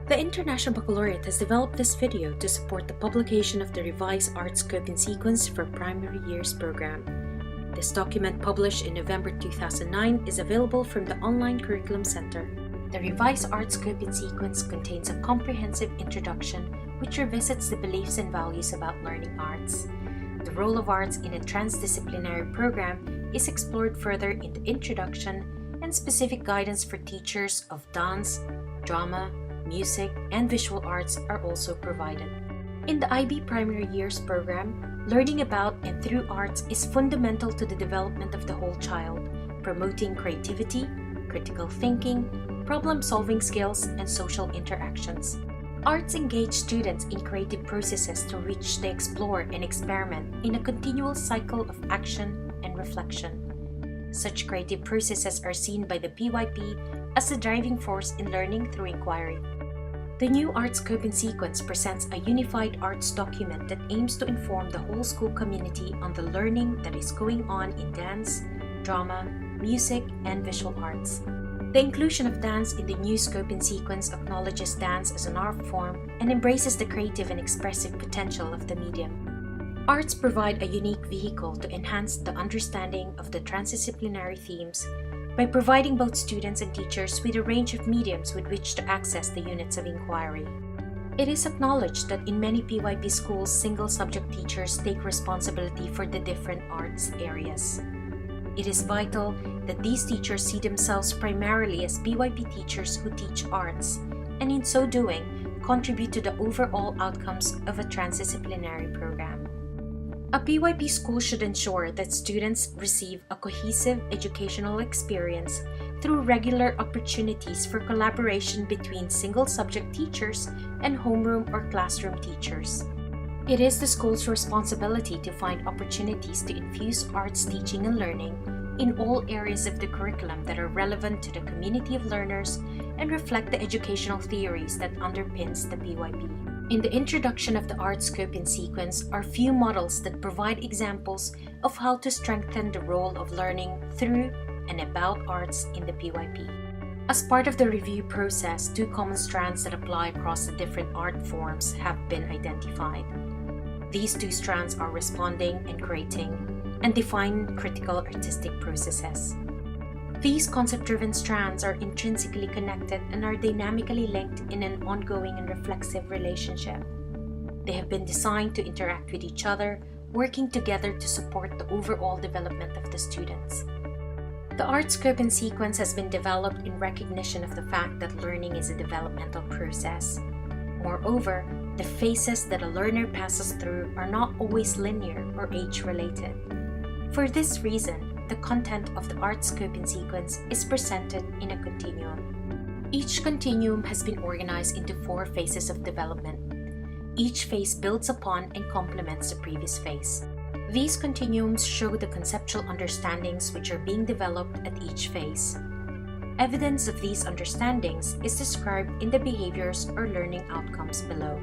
The International Baccalaureate has developed this video to support the publication of the revised art scope and sequence for primary years program. This document, published in November 2009, is available from the Online Curriculum Center. The revised art scope and sequence contains a comprehensive introduction which revisits the beliefs and values about learning arts. The role of arts in a transdisciplinary program is explored further in the introduction, and specific guidance for teachers of dance, drama, music, and visual arts are also provided. In the IB Primary Years program, learning about and through arts is fundamental to the development of the whole child, promoting creativity, critical thinking, problem-solving skills, and social interactions. Arts engage students in creative processes through which they explore and experiment in a continual cycle of action and reflection. Such creative processes are seen by the PYP as the driving force in learning through inquiry. The new art scope and sequence presents a unified arts document that aims to inform the whole school community on the learning that is going on in dance, drama, music, and visual arts. The inclusion of dance in the new scope and sequence acknowledges dance as an art form and embraces the creative and expressive potential of the medium. Arts provide a unique vehicle to enhance the understanding of the transdisciplinary themes by providing both students and teachers with a range of mediums with which to access the units of inquiry. It is acknowledged that in many PYP schools, single-subject teachers take responsibility for the different arts areas. It is vital that these teachers see themselves primarily as PYP teachers who teach arts, and in so doing, contribute to the overall outcomes of a transdisciplinary program. A PYP school should ensure that students receive a cohesive educational experience through regular opportunities for collaboration between single-subject teachers and homeroom or classroom teachers. It is the school's responsibility to find opportunities to infuse arts teaching and learning in all areas of the curriculum that are relevant to the community of learners and reflect the educational theories that underpins the PYP. In the introduction of the art scope and sequence are few models that provide examples of how to strengthen the role of learning through and about arts in the PYP. As part of the review process, two common strands that apply across the different art forms have been identified. These two strands are responding and creating, and define critical artistic processes. These concept-driven strands are intrinsically connected and are dynamically linked in an ongoing and reflexive relationship. They have been designed to interact with each other, working together to support the overall development of the students. The art scope and sequence has been developed in recognition of the fact that learning is a developmental process. Moreover, the phases that a learner passes through are not always linear or age-related. For this reason, the content of the art scope and sequence is presented in a continuum. Each continuum has been organized into 4 phases of development. Each phase builds upon and complements the previous phase. These continuums show the conceptual understandings which are being developed at each phase. Evidence of these understandings is described in the behaviors or learning outcomes below.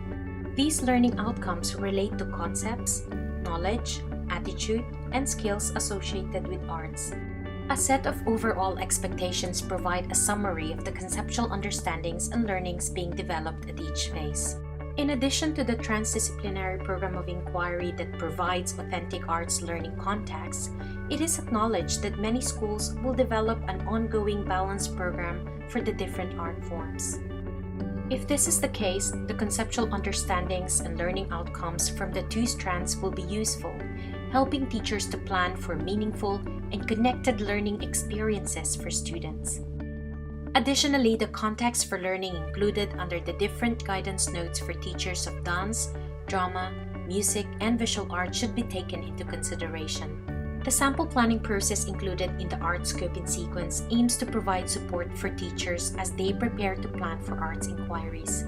These learning outcomes relate to concepts, knowledge, attitude, and skills associated with arts. A set of overall expectations provide a summary of the conceptual understandings and learnings being developed at each phase. In addition to the transdisciplinary program of inquiry that provides authentic arts learning context, it is acknowledged that many schools will develop an ongoing balanced program for the different art forms. If this is the case, the conceptual understandings and learning outcomes from the 2 strands will be useful, helping teachers to plan for meaningful and connected learning experiences for students. Additionally, the context for learning included under the different guidance notes for teachers of dance, drama, music, and visual art should be taken into consideration. The sample planning process included in the art scope and sequence aims to provide support for teachers as they prepare to plan for arts inquiries.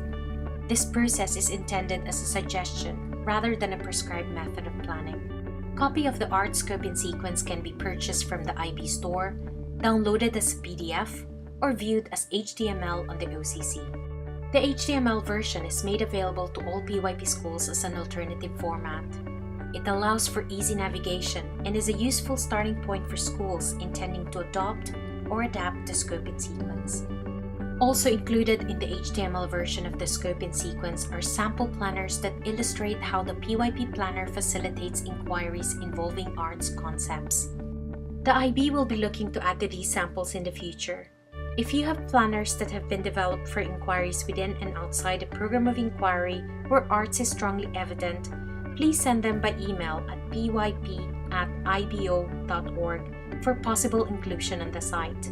This process is intended as a suggestion rather than a prescribed method of planning. A copy of the art scope and sequence can be purchased from the IB store, downloaded as a PDF, or viewed as HTML on the OCC. The HTML version is made available to all PYP schools as an alternative format. It allows for easy navigation and is a useful starting point for schools intending to adopt or adapt the scope and sequence. Also included in the HTML version of the Scope and Sequence are sample planners that illustrate how the PYP Planner facilitates inquiries involving arts concepts. The IB will be looking to add to these samples in the future. If you have planners that have been developed for inquiries within and outside a program of inquiry where arts is strongly evident, please send them by email at pyp@ibo.org for possible inclusion on the site.